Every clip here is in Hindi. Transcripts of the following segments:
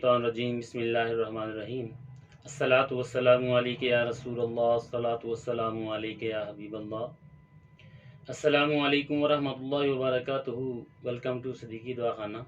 मिनश्शैतानिर्रजीम बिस्मिल्लाहिर्रहमानिर्रहीम अस्सलातु वस्सलामु अलैका या रसूलल्लाह अस्सलातु वस्सलामु अलैका या हबीबल्लाह अस्सलामु अलैकुम वरहमतुल्लाहि वबरकातुहू। Welcome to Siddiqui Dawakhana.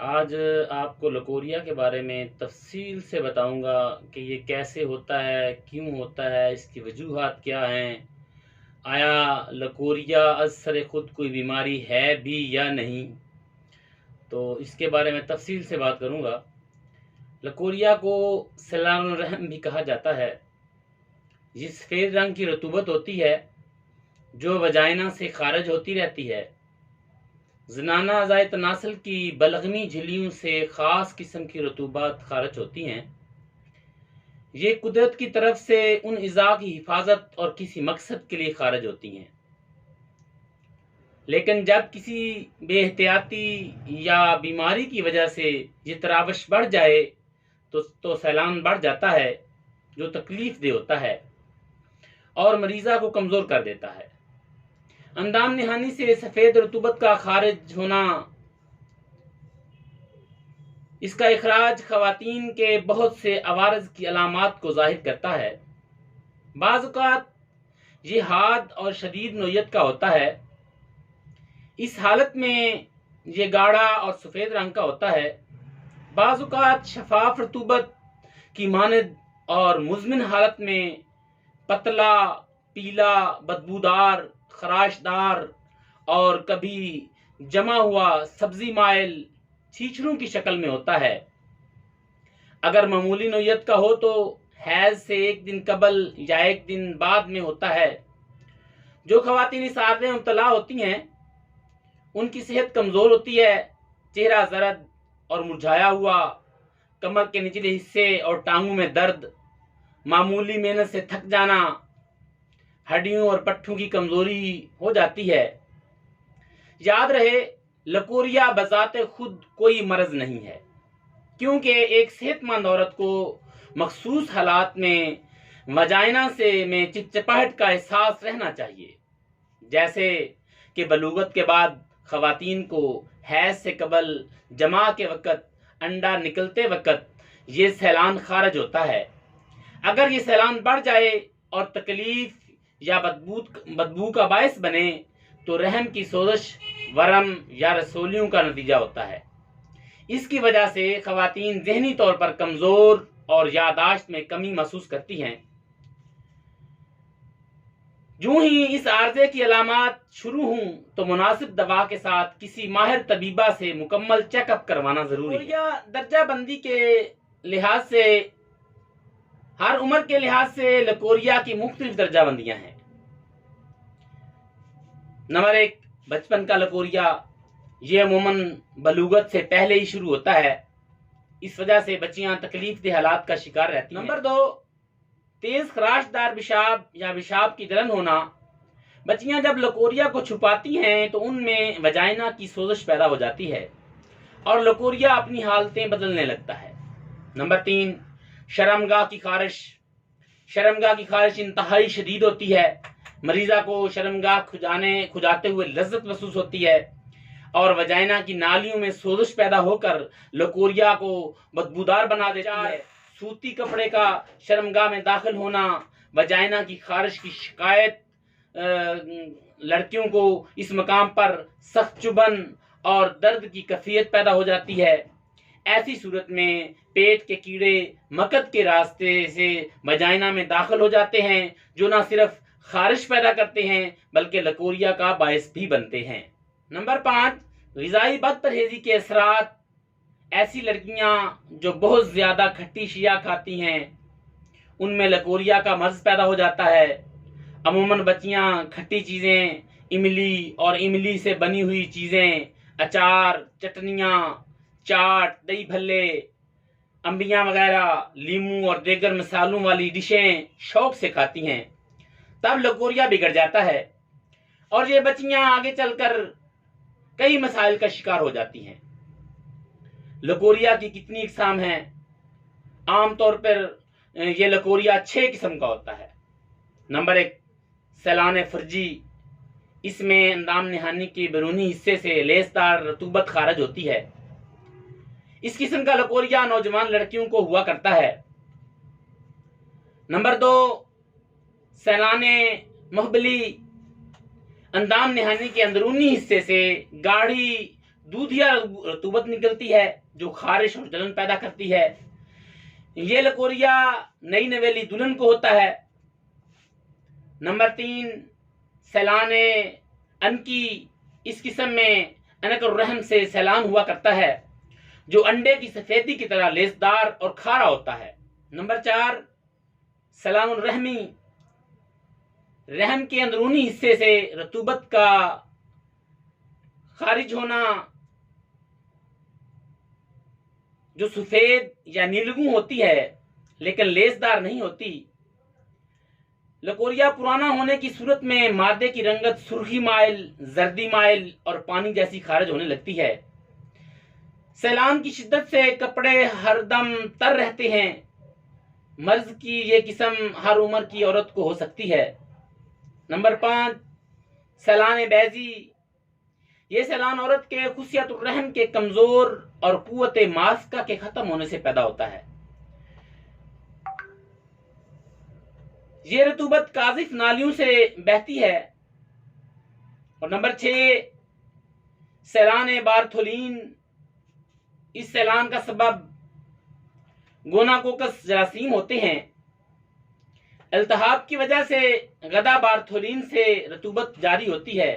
आज आपको लकोरिया के बारे में तफसील से बताऊंगा कि ये कैसे होता है, क्यों होता है, इसकी वजूहात क्या हैं, आया लकोरिया असर खुद कोई बीमारी है भी या नहीं। तो इसके बारे में तफसील से बात करूंगा। लकोरिया को सैलानुर रहम भी कहा जाता है। ये सफ़ेद रंग की रतूबत होती है जो वजाइना से खारिज होती रहती है। ज़नाना अज़ाए तनासल की बलगमी झिल्लियों से ख़ास किस्म की रतूबात खारिज होती हैं। ये कुदरत की तरफ से उन इज़ा की हिफाजत और किसी मकसद के लिए खारिज होती हैं। लेकिन जब किसी बेहतियाती या बीमारी की वजह से ये तरावश बढ़ जाए तो सैलान बढ़ जाता है, जो तकलीफ दे होता है और मरीज़ा को कमज़ोर कर देता है। अंदाम निहानी से सफ़ेद रतूबत का खारिज होना, इसका इखराज ख़वातीन के बहुत से अवारज़ की अलामात को ज़ाहिर करता है। बाज़ औक़ात ये हाद और शदीद नोयत का होता है। इस हालत में ये गाढ़ा और सफ़ेद रंग का होता है। बाज़ औक़ात शफ़ाफ़ रतूबत की मानद और मुज़मिन हालत में पतला, पीला, बदबूदार, खराशदार और कभी जमा हुआ सब्ज़ी माइल छीछड़ों की शक्ल में होता है। अगर मामूली नोयत का हो तो हैज़ से एक दिन कबल या एक दिन बाद में होता है। जो ख़वातीन इस आर्ज़ में मुब्तला होती हैं उनकी सेहत कमज़ोर होती है। चेहरा जरद और मुरझाया हुआ, कमर के निचले हिस्से और टांगों में दर्द, मामूली मेहनत से थक जाना, हड्डियों और पट्ठों की कमज़ोरी हो जाती है। याद रहे, लकोरिया बज़ाते खुद कोई मर्ज़ नहीं है, क्योंकि एक सेहतमंद औरत को मखसूस हालात में वजाइना से में चिपचिपाहट का एहसास रहना चाहिए। जैसे कि बलूगत के बाद ख़वातीन को हैज़ से कबल जमा के वक़्त, अंडा निकलते वक़्त ये सैलान खारिज होता है। अगर ये सैलान बढ़ जाए और तकलीफ़ या बदबू का बायस बने तो रहम की सोजश, वरम या रसोलियों का नतीजा होता है। इसकी वजह से ख़वातीन ज़हनी तौर पर कमज़ोर और यादाश्त में कमी महसूस करती हैं। यूं ही इस आर्ज़े की अलामात शुरू हों तो मुनासिब दवा के साथ किसी माहिर तबीबा से मुकम्मल चेकअप करवाना ज़रूरी है। दर्जा बंदी के लिहाज से, हर उम्र के लिहाज से लकोरिया की मुख्तलिफ दर्जा बंदियाँ हैं। नंबर 1, बचपन का लकोरिया। ये अमूमन बलूगत से पहले ही शुरू होता है। इस वजह से बच्चियां तकलीफ दे हालात का शिकार रहती हैं। नंबर 2, तेज खराशदार पेशाब या पेशाब की जलन होना। बच्चियां जब लकोरिया को छुपाती हैं तो उनमें वजाइना की सोजश पैदा हो जाती है और लकोरिया अपनी हालतें बदलने लगता है। नंबर 3, शर्मगाह की खारिश। शर्मगाह की खारिश इंतहाई शदीद होती है। मरीज़ा को शर्मगाह खुजाते हुए लज्जत महसूस होती है और वजाइना की नालियों में सोजश पैदा होकर लकोरिया को बदबूदार बना देता है। सूती कपड़े का शर्मगाह में दाखिल होना, वजाइना की खारिश की शिकायत। लड़कियों को इस मकाम पर सख्त चुभन और दर्द की कैफियत पैदा हो जाती है। ऐसी सूरत में पेट के कीड़े मकद के रास्ते से वजाइना में दाखिल हो जाते हैं, जो न सिर्फ खारिश पैदा करते हैं बल्कि लकोरिया का बायस भी बनते हैं। नंबर 5, ग़िज़ाई बदपरहेज़ी के असरात। ऐसी लड़कियां जो बहुत ज़्यादा खट्टी शिया खाती हैं उनमें लकोरिया का मर्ज़ पैदा हो जाता है। अमूमन बच्चियां खट्टी चीज़ें, इमली और इमली से बनी हुई चीज़ें, अचार, चटनियाँ, चाट, दही भल्ले, अम्बियाँ वगैरह, लीमू और दीगर मसालों वाली डिशें शौक़ से खाती हैं। तब लकोरिया बिगड़ जाता है और ये बच्चियां आगे चलकर कई मसाइल का शिकार हो जाती हैं। लकोरिया की कितनी इकसाम हैं? आमतौर पर ये लकोरिया 6 किस्म का होता है। नंबर 1, सैलान फर्जी। इसमें अंदाम निहानी के बैरूनी हिस्से से लेसदार रतूबत खारिज होती है। इस किस्म का लकोरिया नौजवान लड़कियों को हुआ करता है। नंबर 2, सैलाने महबली अंदाम निहानी के अंदरूनी हिस्से से गाढ़ी दूधिया रतूबत निकलती है जो खारिश और जलन पैदा करती है। ये लकोरिया नई नवेली दुल्हन को होता है। नंबर 3, सैलाने अनकी इस किस्म में अनकुर रहम से सैलान हुआ करता है जो अंडे की सफेदी की तरह लेसदार और खारा होता है। नंबर 4, सैलानुर रहमी रहम के अंदरूनी हिस्से से रतूबत का खारिज होना जो सफेद या नीलगू होती है लेकिन लेसदार नहीं होती। लकोरिया पुराना होने की सूरत में मादे की रंगत सुर्खी माइल, जर्दी माइल और पानी जैसी खारिज होने लगती है। सैलान की शिद्दत से कपड़े हरदम तर रहते हैं। मर्ज की ये किस्म हर उम्र की औरत को हो सकती है। नंबर 5, सैलान बैजी ये सैलान औरत के खुशियतुर रहम के कमजोर और कुव्वत मास्का के खत्म होने से पैदा होता है। ये रतूबत काजिफ नालियों से बहती है। और नंबर 6, सैलान बारथोलीन इस सैलान का सबब गोनाकोकस जरासीम होते हैं। अल्तहाब की वजह से गदा बारथोलीन से रतूबत जारी होती है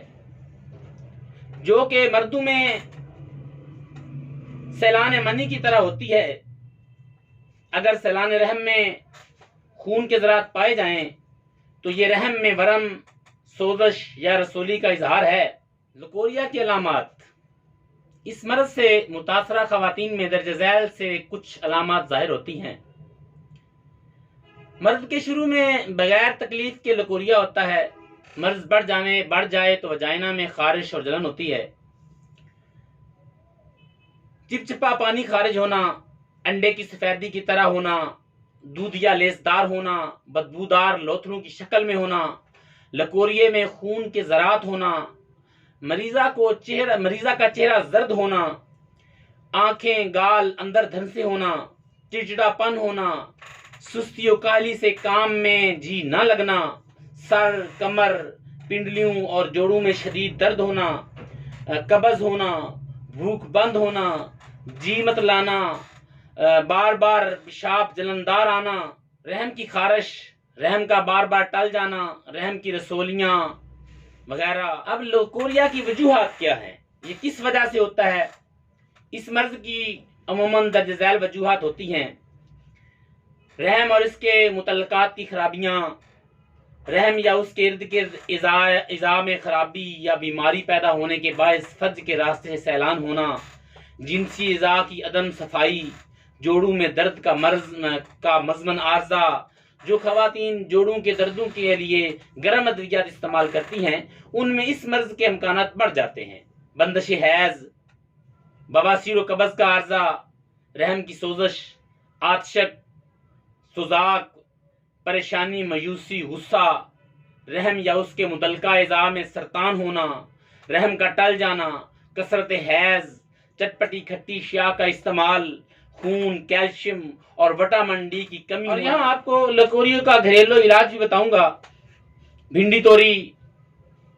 जो कि मर्दों में सैलान मनी की तरह होती है। अगर सैलान रहम में खून के ज़रात पाए जाएं तो ये रहम में वरम, सोजश या रसोली का इजहार है। लकोरिया की अलामात इस मर्ज से मुतासरा खवातीन में दर्ज झैल से कुछ अलामात जाहिर होती हैं। मर्द के शुरू में बगैर तकलीफ के लकोरिया होता है। मर्ज बढ़ जाए तो वजाइना में खारिश और जलन होती है। चिपचिपा पानी खारिज होना, अंडे की सफेदी की तरह होना, दूध या लेसदार होना, बदबूदार लोथड़ों की शक्ल में होना, लकोरिये में खून के ज़रात होना, मरीजा का चेहरा जर्द होना, आंखें गाल अंदर धंसे होना, चिड़चिड़ापन होना, सुस्ती और काहली से काम में जी न लगना, सर, कमर, पिंडलियों और जोड़ों में शदीद दर्द होना, कब्ज होना, भूख बंद होना, जी मत लाना, बार बार पेशाब जलनदार आना, रहम की खारिश, रहम का बार बार टल जाना, रहम की रसोलियाँ वगैरह। अब लकोरिया की वजूहात क्या है, ये किस वजह से होता है? इस मर्ज की अमूमन दर्ज झैल वजूहात होती हैं। रहम और इसके मुतल्लकात की खराबियाँ, रहम या उसके इर्द गिर्द इज़ा में खराबी या बीमारी पैदा होने के बायस फर्ज के रास्ते से सैलान होना, जिनसी इज़ा की अदम सफाई, जोड़ों में दर्द का मज़मन आर्जा। जो खवातीन जोड़ों के दर्दों के लिए गर्म अद्वियात इस्तेमाल करती हैं उनमें इस मर्ज के इम्कानात बढ़ जाते हैं। बंदश हैज़, बवासीर व कब्ज़ का आर्जा, रहम की सोजश, आतशक, सुजाक, परेशानी, मायूसी, गुस्सा, रहम या उसके मुतल्लिका इज़ा में सरतान होना, रहम का टल जाना, कसरत हैज़, चटपटी खट्टी शिया का इस्तेमाल, खून, कैल्शियम और विटामिन डी की कमी। और यहाँ आपको लकोरियों का घरेलू इलाज भी बताऊंगा। भिंडी तोरी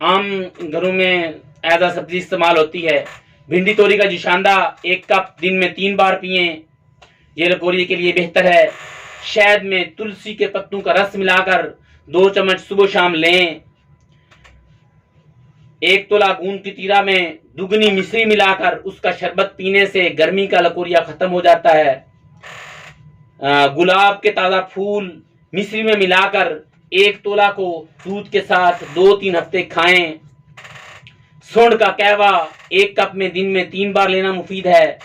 आम घरों में एज आ सब्जी इस्तेमाल होती है। भिंडी तोरी का जुशांदा 1 कप दिन में 3 बार पिएं, ये लकोरिये के लिए बेहतर है। शहद में तुलसी के पत्तों का रस मिलाकर 2 चम्मच सुबह शाम लें। 1 तोला गूंद की तीरा में दुगनी मिश्री मिलाकर उसका शरबत पीने से गर्मी का लकोरिया खत्म हो जाता है। गुलाब के ताज़ा फूल मिश्री में मिलाकर 1 तोला को दूध के साथ 2-3 हफ्ते खाएं। सूंड का कहवा 1 कप में दिन में 3 बार लेना मुफीद है।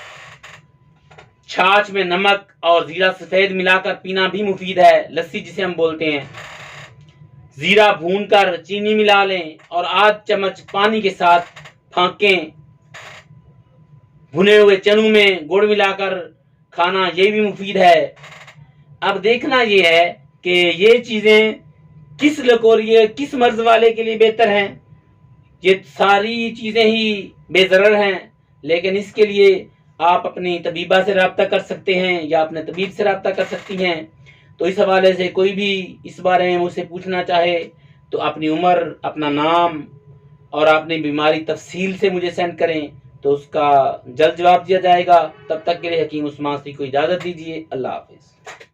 छाछ में नमक और जीरा सफेद मिलाकर पीना भी मुफीद है, लस्सी जिसे हम बोलते हैं। जीरा भूनकर चीनी मिला लें और आध चम्मच पानी के साथ फांकें। भुने हुए चनों में गुड़ मिलाकर खाना, ये भी मुफीद है। अब देखना ये है कि ये चीजें किस लकोरिये, किस मर्ज वाले के लिए बेहतर हैं। ये सारी चीजें ही बेज़रर हैं, लेकिन इसके लिए आप अपनी तबीबा से रब्ता कर सकते हैं या अपने तबीब से रब्ता कर सकती हैं। तो इस हवाले से कोई भी इस बारे में मुझसे पूछना चाहे तो अपनी उम्र, अपना नाम और अपनी बीमारी तफसील से मुझे सेंड करें, तो उसका जल्द जवाब दिया जाएगा। तब तक के लिए हकीम उस्मान को इजाज़त दीजिए। अल्लाह हाफिज़।